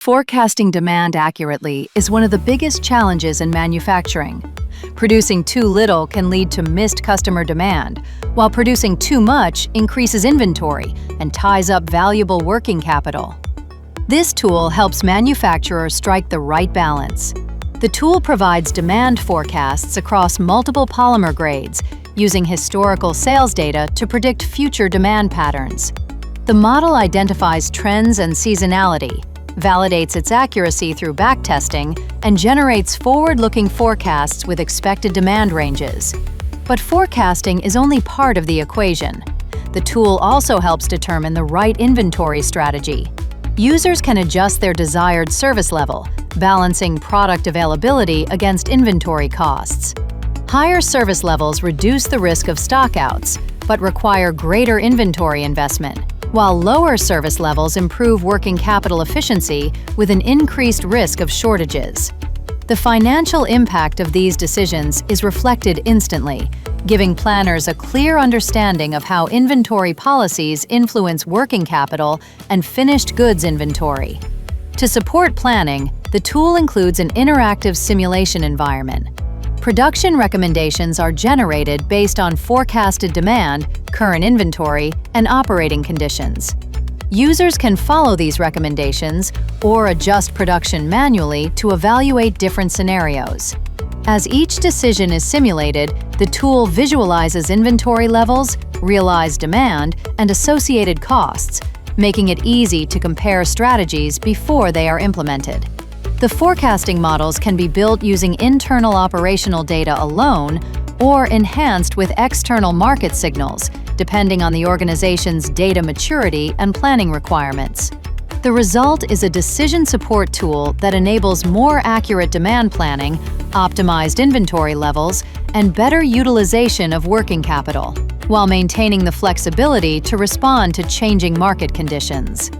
Forecasting demand accurately is one of the biggest challenges in manufacturing. Producing too little can lead to missed customer demand, while producing too much increases inventory and ties up valuable working capital. This tool helps manufacturers strike the right balance. The tool provides demand forecasts across multiple polymer grades, using historical sales data to predict future demand patterns. The model identifies trends and seasonality, validates its accuracy through backtesting, and generates forward-looking forecasts with expected demand ranges. But forecasting is only part of the equation. The tool also helps determine the right inventory strategy. Users can adjust their desired service level, balancing product availability against inventory costs. Higher service levels reduce the risk of stockouts, but require greater inventory investment, while lower service levels improve working capital efficiency with an increased risk of shortages. The financial impact of these decisions is reflected instantly, giving planners a clear understanding of how inventory policies influence working capital and finished goods inventory. To support planning, the tool includes an interactive simulation environment. Production recommendations are generated based on forecasted demand, current inventory, and operating conditions. Users can follow these recommendations or adjust production manually to evaluate different scenarios. As each decision is simulated, the tool visualizes inventory levels, realized demand, and associated costs, making it easy to compare strategies before they are implemented. The forecasting models can be built using internal operational data alone or enhanced with external market signals, depending on the organization's data maturity and planning requirements. The result is a decision support tool that enables more accurate demand planning, optimized inventory levels, and better utilization of working capital, while maintaining the flexibility to respond to changing market conditions.